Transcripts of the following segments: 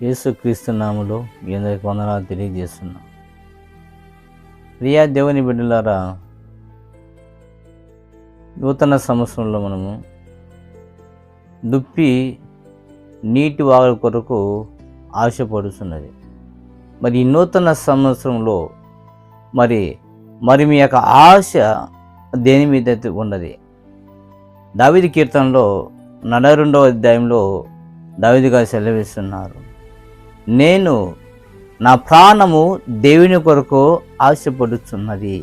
యేసుక్రీస్తు నామములో మీ అందరికి వందనాలు తెలియజేస్తున్నాం. ప్రియా దేవుని బిడ్డలారా, నూతన సంవత్సరంలో మనము దుప్పి నీటి వాగుల కొరకు ఆశపడుతున్నది. మరి ఈ నూతన సంవత్సరంలో మరి మీ యొక్క ఆశ దేని మీద ఉన్నది? దావీదు కీర్తనలో 42వ అధ్యాయంలో దావీదు గారు సెలవిస్తున్నారు, నేను నా ప్రాణము దేవుని కొరకు ఆశపడుచున్నది.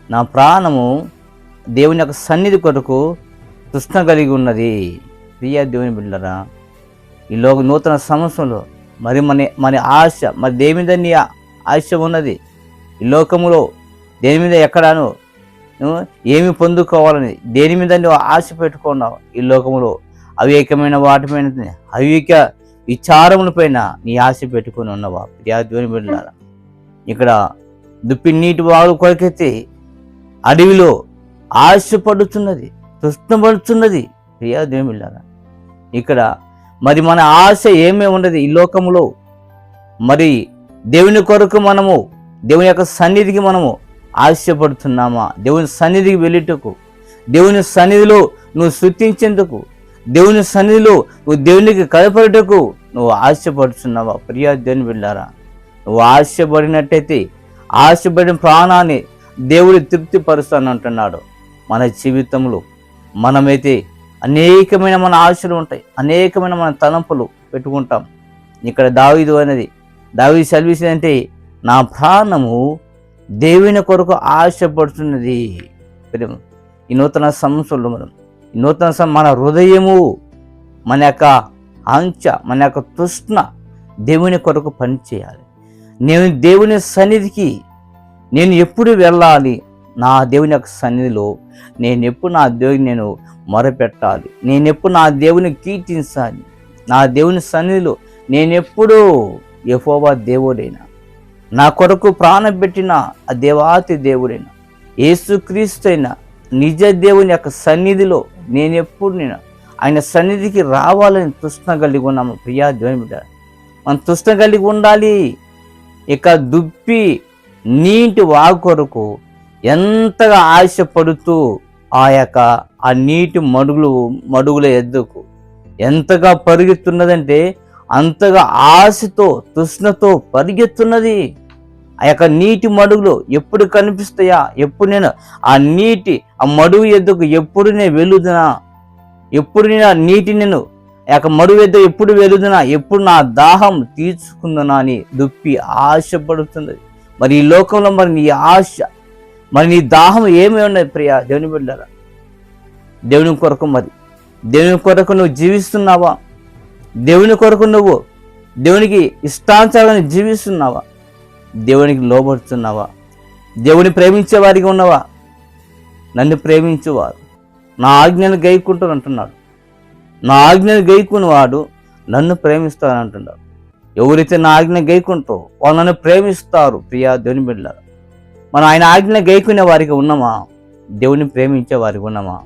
నా ప్రాణము దేవుని యొక్క సన్నిధి కొరకు తృష్ణ కలిగి ఉన్నది. ప్రియ దేవుని బిడ్డలారా, ఈ నూతన సంవత్సరంలో మన ఆశ దేని మీద నీ ఆశ ఉన్నది? ఈ లోకములో దేని మీద ఎక్కడాను ఏమి పొందుకోవాలని దేని మీద నువ్వు ఆశ పెట్టుకున్నావు? ఈ లోకములో అవివేకమైన వాటిపైన, అవివేక విచారములపైన నీ ఆశ పెట్టుకుని ఉన్నవా? ప్రియా దేవుని బిడ్డలారా, ఇక్కడ దుప్పి నీటి వాగుల కొరకైతే అడవిలో ఆశపడుతున్నది, తృష్ణపడుతున్నది. ప్రియా దేవుని బిడ్డలారా, ఇక్కడ మన ఆశ ఏమీ ఉండదు ఈ లోకములో. దేవుని కొరకు మనము దేవుని యొక్క సన్నిధికి మనము ఆశపడుతున్నామా? దేవుని సన్నిధికి వెళ్ళుటకు, దేవుని సన్నిధిలో నువ్వు స్తుతించేందుకు, దేవుని సన్నిధిలో నువ్వు దేవునికి కనపడుటకు నువ్వు ఆశపడుతున్నావా? ప్రియా దేవుని బిడ్డలారా, నువ్వు ఆశపడినట్టయితే ఆశపడిన ప్రాణాన్ని దేవుడు తృప్తిపరుస్తానంటున్నాడు. మన జీవితంలో మనమైతే అనేకమైన మన ఆశలు ఉంటాయి, అనేకమైన మన తలంపులు పెట్టుకుంటాం. ఇక్కడ దావీదు సెలవిసిందంటే, నా ప్రాణము దేవుని కొరకు ఆశపడుతున్నది. ఈ నూతన సంవత్సరంలో మన హృదయము, మన యొక్క ఆంఛ, మన యొక్క తృష్ణ దేవుని కొరకు పనిచేయాలి. నేను దేవుని సన్నిధికి నేను ఎప్పుడు వెళ్ళాలి? నా దేవుని యొక్క సన్నిధిలో నేను ఎప్పుడు నా దేవుని నేను మొరపెట్టాలి, నేను ఎప్పుడు నా దేవుని కీర్తించాలి. నా దేవుని సన్నిధిలో నేనెప్పుడు యెహోవా దేవుడైనా, నా కొరకు ప్రాణం పెట్టిన ఆ దేవాతి దేవుడైన యేసుక్రీస్తు అయిన నిజ దేవుని యొక్క సన్నిధిలో నేను ఆయన సన్నిధికి రావాలని తృష్ణ కలిగి ఉన్నాము. ప్రియా దేవుని బిడ్డ, మనం తృష్ణ కలిగి ఉండాలి. ఇక దుప్పి నీటి వాగు కొరకు ఎంతగా ఆశపడుతూ ఆ నీటి మడుగుల ఎద్దుకు ఎంతగా పరిగెత్తున్నదంటే అంతగా ఆశతో తృష్ణతో పరిగెత్తున్నది. ఆ యొక్క నీటి మడుగులు ఎప్పుడు కనిపిస్తాయా? ఎప్పుడు నేను ఆ మడుగు ఎద్దుకు ఎప్పుడు నేను వెలుదునా? ఎప్పుడు నేను ఆ నీటి ఆ యొక్క మడుగు ఎద్దు ఎప్పుడు వెలుదునా? ఎప్పుడు నా దాహం తీర్చుకుందునా అని దుప్పి ఆశపడుతున్నది. మరి ఈ లోకంలో నీ ఆశ, నీ దాహం ఏమి ఉన్నది? ప్రియా దేవుని బిడ్డలారా, దేవుని కొరకు నువ్వు జీవిస్తున్నావా? దేవుని కొరకు నువ్వు దేవునికి ఇష్టానుసారంగా జీవిస్తున్నావా? దేవునికి లోబడుతున్నావా? దేవుని ప్రేమించే వారిగా ఉన్నవా? నన్ను ప్రేమించేవారు నా ఆజ్ఞను గైకుంటారు అంటున్నాడు. నా ఆజ్ఞను గైకుని వాడు నన్ను ప్రేమిస్తాను అంటున్నాడు. ఎవరైతే నా ఆజ్ఞ గైకుంటారో వాళ్ళు నన్ను ప్రేమిస్తారు. ప్రియా దేవుని బిడ్డలారా, మనం ఆయన ఆజ్ఞ గైకునే వారికి ఉన్నామా? దేవుని ప్రేమించే వారికి ఉన్నామా?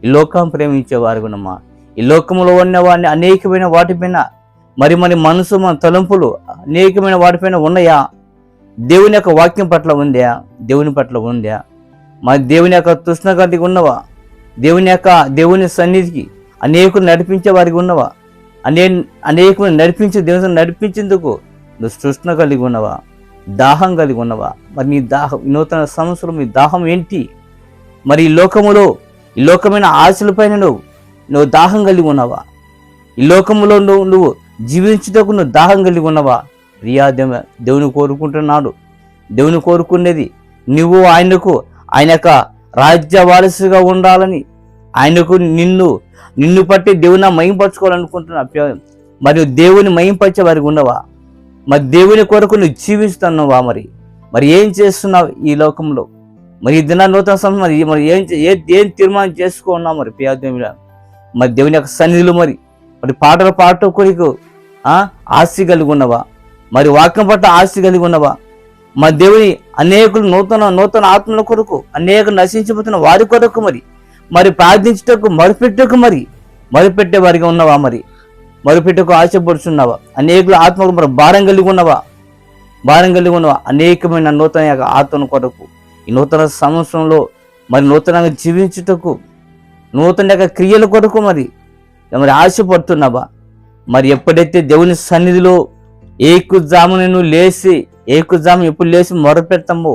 ఈ లోకం ప్రేమించే వారికి ఉన్నామా? ఈ లోకంలో ఉన్నవాడిని అనేకమైన వాటిపైన మన మనసు, మన తలంపులు అనేకమైన వాటిపైన ఉన్నాయా? దేవుని యొక్క వాక్యం పట్ల ఉందా? దేవుని పట్ల ఉందా? దేవుని యొక్క తృష్ణ కలిగి ఉన్నవా? దేవుని సన్నిధికి అనేకులు నడిపించే వారికి ఉన్నవా? అనేకులు దేవుని నడిపించేందుకు నువ్వు తృష్ణ కలిగి ఉన్నవా? దాహం కలిగి ఉన్నవా? నీ దాహం, నూతన సంవత్సరం మీ దాహం ఏంటి? ఈ లోకమైన ఆశలపైన నువ్వు దాహం కలిగి ఉన్నావా? ఈ లోకంలో నువ్వు జీవించుటకు నువ్వు దాహం కలిగి ఉన్నావా? ప్రియా దేవుని కోరుకుంటున్నాడు. దేవుని కోరుకునేది నువ్వు ఆయన యొక్క రాజ్య వారసుగా ఉండాలని, ఆయనకు నిన్ను పట్టి దేవుని మహింపరచుకోవాలనుకుంటున్నా. మరియు దేవుని మహింపరిచే వారికి ఉన్నవా? దేవుని కొరకు నువ్వు జీవిస్తున్నావా? మరి ఏం చేస్తున్నావు ఈ లోకంలో? ఈ దిన నూతన సంవత్సరం ఏం తీర్మానం చేసుకున్నావు? ప్రియా దేవుని యొక్క సన్నిధిలో పాటలు పాడటం కొరకు ఆస్తి కలిగి ఉన్నవా? వాక్యం పట్ల ఆస్తి కలిగి ఉన్నవా? దేవుని అనేకులు నూతన ఆత్మల కొరకు, అనేక నశించిపోతున్న వారి కొరకు ప్రార్థించుటకు మరిపెట్టకు మరిపెట్టే వారిగా ఉన్నవా? మొరపెట్టుకు ఆశపడుచున్నావా? అనేకులు ఆత్మకు మరి భారం కలిగి ఉన్నవా? అనేకమైన నూతన ఆత్మ కొరకు ఈ నూతన సంవత్సరంలో మరి నూతనంగా జీవించుటకు, నూతన క్రియల కొరకు మరి ఆశపడుతున్నావా? మరి ఎప్పుడైతే దేవుని సన్నిధిలో ఏకుజామున నువ్వు ఎప్పుడు లేచి మొరపెడతామో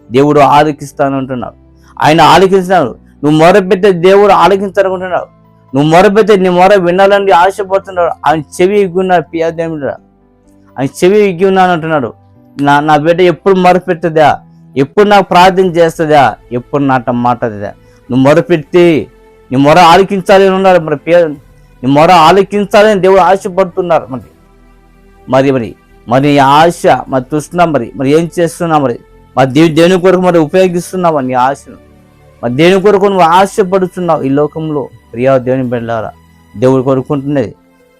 దేవుడు ఆలకిస్తానంటున్నాడు. ఆయన ఆలకిస్తున్నాడు. నువ్వు మొరపెడితే దేవుడు ఆలకించాలనుకుంటున్నాడు. నువ్వు మొరపెడితే నీ మొర వినాలని ఆశపడుతున్నాడు. ఆయన చెవి ఎగ్గి ఉన్నాడు. పియాదేముడు ఆయన చెవి ఎగ్గి ఉన్నాను అంటున్నాడు. నా బిడ్డ ఎప్పుడు మొరపెడుతుందా? ఎప్పుడు నాకు ప్రార్థన చేస్తుందా? ఎప్పుడు నాట మాట్లాడదా? నువ్వు మొరపెడితే నీ మొర ఆలకించాలని ఉన్నాడు. నీ మొర ఆలకించాలని దేవుడు ఆశపడుతున్నారు. మరి ఆశ మరి చూస్తున్నా, మరి ఏం చేస్తున్నా, మరి దేవుని కొరకు మరి ఉపయోగిస్తున్నావా నీ ఆశను? మరి దేవుని కొరకు నువ్వు ఆశపడుతున్నావు ఈ లోకంలో. ప్రియా దేవుని బిడ్డలారా, దేవుడు కోరుకుంటున్నది,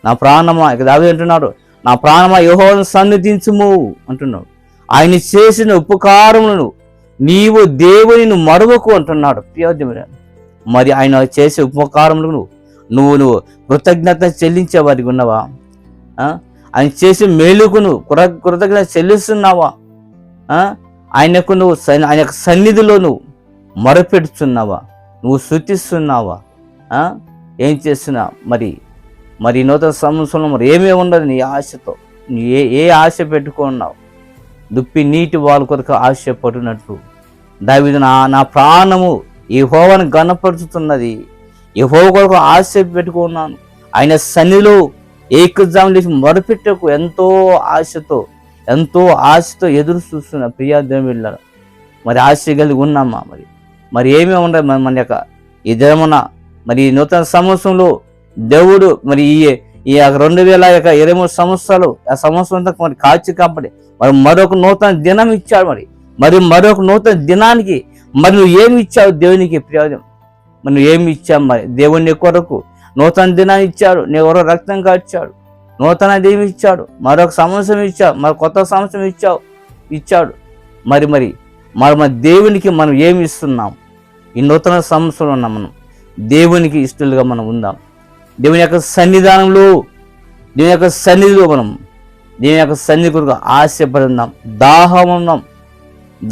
నా ప్రాణమా, ఇక దావీదు అంటున్నాడు, నా ప్రాణమా యెహోవాను సన్నిధించుము అంటున్నాడు. ఆయన చేసిన ఉపకారములను నీవు దేవుని మరువకు అంటున్నాడు. ప్రియా దేవుని, మరి ఆయన చేసే ఉపకారములను నువ్వు కృతజ్ఞత చెల్లించే వారికి ఉన్నావా? ఆయన చేసే మేలుకు నువ్వు కృతజ్ఞత చెల్లిస్తున్నావా? ఆయనకు నువ్వు ఆయన సన్నిధిలో నువ్వు మొరపెడుతున్నావా? నువ్వు స్తుతిస్తున్నావా? ఏం చేస్తున్నా? మరి నూతన సంవత్సరంలో మరి ఏమేమి ఉండదు నీ ఆశతో? ఏ ఆశ పెట్టుకున్నావు? దుప్పి నీటి వాళ్ళ కొరకు ఆశపడినట్లు దావీదు నా ప్రాణము యెహోవాను గణపరుచుతున్నది, యెహోవా కొరకు ఆశ పెట్టుకున్నాను. ఆయన సన్నిధిలో ఏకజాము లేచి మొరపెట్టకు ఎంతో ఆశతో ఎదురు చూస్తున్నా. ప్రియా దేవుళ్ళ, మరి ఆశ కలిగి ఉన్నామా? మరి ఏమేమి ఉండదు మన యొక్క ఈ దినమున మరి నూతన సంవత్సరంలో దేవుడు మరి ఈ 2023 సంవత్సరాలు ఆ సంవత్సరం అంతా మరి కాచి కాపాడి మరి మరొక నూతన దినం ఇచ్చాడు. మరి మరొక నూతన దినానికి మరి నువ్వు ఏమి ఇచ్చావు దేవునికి? ప్రయోజనం మరి నువ్వు ఏమి ఇచ్చావు? మరి దేవుని కొరకు నూతన దినాన్ని ఇచ్చాడు, నీ ఎవరో రక్తం కాచాడు, నూతన దేవి ఇచ్చాడు, మరొక సంవత్సరం ఇచ్చాడు, మరి కొత్త సంవత్సరం ఇచ్చాడు. మరి దేవునికి మనం ఏమి ఇస్తున్నాం? ఈ నూతన సంవత్సరం ఉన్నాం. మనం దేవునికి ఇష్టలుగా మనం ఉందాం. దేవుని యొక్క సన్నిధిలో మనం దేవుని యొక్క సన్నిధి కొరకు ఆశపడి ఉందాం.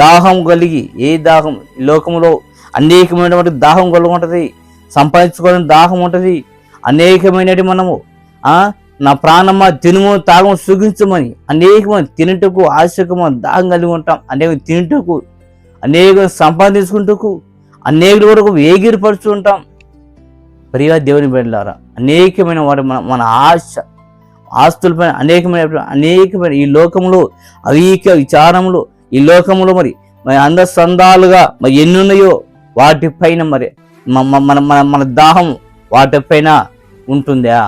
దాహం కలిగి, ఏ దాహం? ఈ లోకంలో అనేకమైనటువంటి దాహం కలిగి ఉంటుంది, సంపాదించుకోవడానికి దాహం ఉంటుంది. అనేకమైనటువంటి మనము నా ప్రాణమా తినుము తాగము సుఖించమని అనేకమంది తినటకు ఆశకు మనం దాహం కలిగి ఉంటాం. తినటకు, అనేకం సంపాదించుకుంటూ, అనేకుల వరకు వేగిరపరుచు ఉంటాం. ప్రియా దేవుని బిడ్డలారా, అనేకమైన వాటి మన ఆస్తులపైన అనేకమైన ఈ లోకంలో అవిక విచారములు, ఈ లోకంలో మరి అందసందాలుగా మరి ఎన్ని ఉన్నాయో వాటిపైన మరి మన దాహం వాటిపైన ఉంటుందా?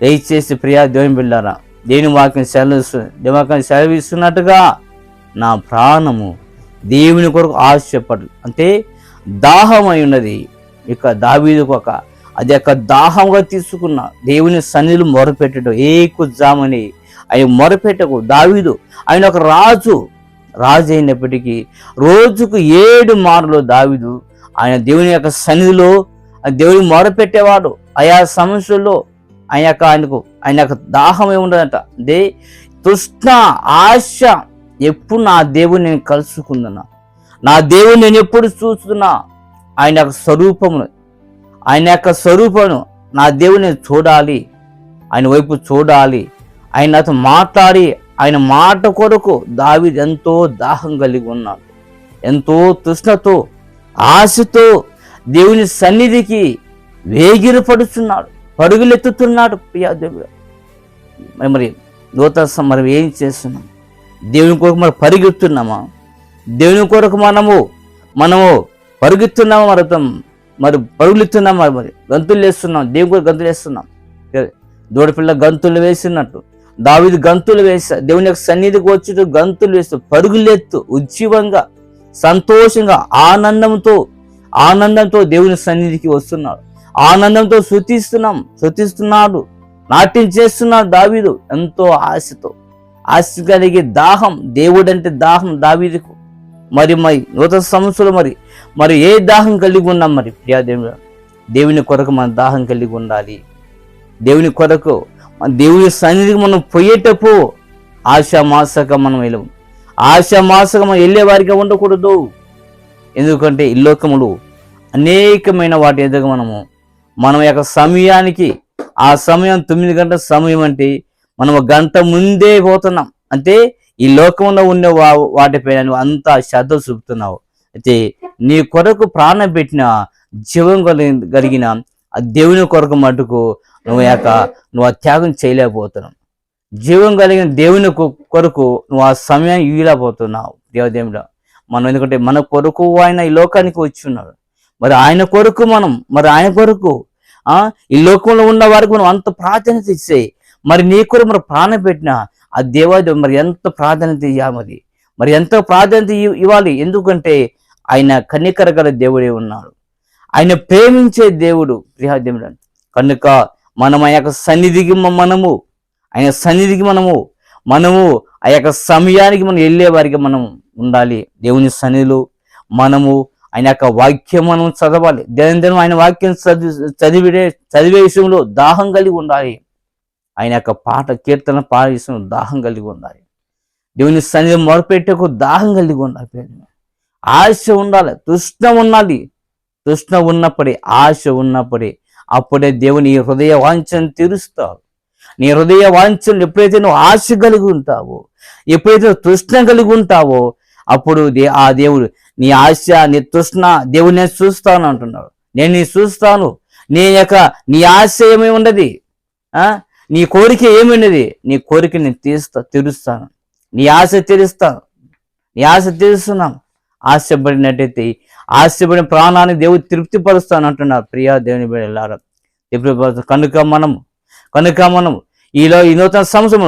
దయచేసి ప్రియా దేవుని బిడ్డలారా, దేవుని వాక్యం సెలవిస్తున్నట్టుగా నా ప్రాణము దేవుని కొరకు ఆశపడు అంటే దాహమై ఉన్నది. ఇక దావీదుకు అది యొక్క దాహంగా తీసుకున్న దేవుని సన్నిధిలో మొరపెట్టడం ఏకుజామని ఆయన మొరపెట్టకు. దావీదు ఆయన ఒక రాజు అయినప్పటికీ రోజుకు 7 మార్లు దావీదు ఆయన దేవుని యొక్క సన్నిధిలో దేవుని మొరపెట్టేవాడు. ఆయా సమస్యల్లో ఆయన యొక్క దాహం ఏముండదంట, తృష్ణ ఆశ. ఎప్పుడు నా దేవుని నేను కలుసుకుంటున్నా, నా దేవుని నేను ఎప్పుడు చూస్తున్నా, ఆయన యొక్క స్వరూపమును నా దేవుని చూడాలి, ఆయన వైపు చూడాలి, ఆయన నాతో మాట్లాడి ఆయన మాట కొరకు దావీదు ఎంతో దాహం కలిగి ఉన్నాడు. ఎంతో తృష్ణతో ఆశతో దేవుని సన్నిధికి వేగిరపడుతున్నాడు, పరుగులెత్తుతున్నాడు. ప్రియా దేవుడు, మరి నూతన మనం ఏం చేస్తున్నాం? దేవుని కొరకు మరి పరిగెత్తున్నామా? దేవుని కొరకు మనము పరుగుతున్నామా? మరి పరుగులెత్తున్నామా? మరి గంతులు వేస్తున్నాం, దేవుని కొరకు గంతులు వేస్తున్నాం. దూడపిల్ల గంతులు వేసినట్టు దావీదు గంతులు వేస్తా, దేవుని యొక్క సన్నిధికి వచ్చి గంతులు వేస్తూ పరుగులెత్తు ఉజ్జీవంగా, సంతోషంగా, ఆనందంతో దేవుని సన్నిధికి వస్తున్నాడు. ఆనందంతో శృతిస్తున్నాడు, నాట్యం చేస్తున్నాడు దావీదు ఎంతో ఆశ కలిగి. దాహం, దేవుడంటే దాహం దావీదుకు. మరి నూతన సంవత్సరం మరి ఏ దాహం కలిగి ఉన్నాం? మరి ప్రియా దేవుని కొరకు మన దాహం కలిగి ఉండాలి. దేవుని కొరకు దేవుని సన్నిధికి మనం పోయేటప్పుడు ఆశామాసగా మనం వెళ్ళము. ఆశామాసగా మనం వెళ్ళే వారిగా ఉండకూడదు. ఎందుకంటే ఈ లోకములు అనేకమైన వాటి ఎదుగు మనం యొక్క సమయానికి, ఆ సమయం 9 గంటల సమయం అంటే మనం 1 గంట ముందే పోతున్నాం. అంటే ఈ లోకంలో ఉన్న వాటిపైన నువ్వు అంతా శ్రద్ధ చూపుతున్నావు. అయితే నీ కొరకు ప్రాణం పెట్టిన జీవం కలిగిన ఆ దేవుని కొరకు మటుకు నువ్వు ఆ త్యాగం చేయలేకపోతున్నావు. జీవం కలిగిన దేవుని కొరకు నువ్వు ఆ సమయాన్ని ఇవ్వలేకపోతున్నావు. దేవదేవుడా, మనం ఎందుకంటే మన కొరకు ఆయన ఈ లోకానికి వచ్చి ఉన్నాడు. మరి ఆయన కొరకు ఈ లోకంలో ఉన్న వారికి మనం అంత ప్రాధాన్యత ఇచ్చే, మరి నీ కొరకు మరి ప్రాణం పెట్టిన ఆ దేవాదేవుడు మరి ఎంత ప్రాధాన్యత ఇవ్వాలి, మరి ఎంత ప్రాధాన్యత ఇవ్వాలి. ఎందుకంటే ఆయన కనికర గల దేవుడే ఉన్నాడు, ఆయన ప్రేమించే దేవుడు. ప్రియాదేవుడు కనుక మనం ఆ యొక్క సన్నిధికి ఆయన సన్నిధికి మనము ఆ యొక్క సమయానికి మనం వెళ్ళే వారికి మనం ఉండాలి. దేవుని సన్నిధిలో ఆయన యొక్క వాక్యం మనం చదవాలి. దినం ఆయన వాక్యం చదివే విషయంలో దాహం కలిగి ఉండాలి. ఆయన యొక్క కీర్తన పాడే విషయంలో దాహం కలిగి ఉండాలి. దేవుని సన్నిధి మొరపెట్టకు దాహం కలిగి ఉండాలి. ఆశ ఉండాలి, తృష్ణ ఉన్నప్పుడే, ఆశ ఉన్నప్పుడే అప్పుడే దేవుని హృదయ వాంఛను తీరుస్తావు. నీ హృదయ వాంఛను ఎప్పుడైతే నువ్వు ఆశ కలిగి ఉంటావో, ఎప్పుడైతే తృష్ణ కలిగి ఉంటావో, అప్పుడు ఆ దేవుడు నీ ఆశ, నీ తృష్ణ, దేవుడు నేను చూస్తాను అంటున్నాడు. నేను నీ చూస్తాను. నీ ఆశ ఏమి ఉండదు, నీ కోరిక ఏమి ఉండదు. నీ కోరిక నేను తీరుస్తాను. నీ ఆశ తీరుస్తున్నాం. ఆశపడినట్టయితే ఆశపడిన ప్రాణాన్ని దేవుడు తృప్తిపరుస్తాను అంటున్నారు. ప్రియా దేవుని బిడ్డలారా, కనుక మనం ఈ నూతన సంవత్సరం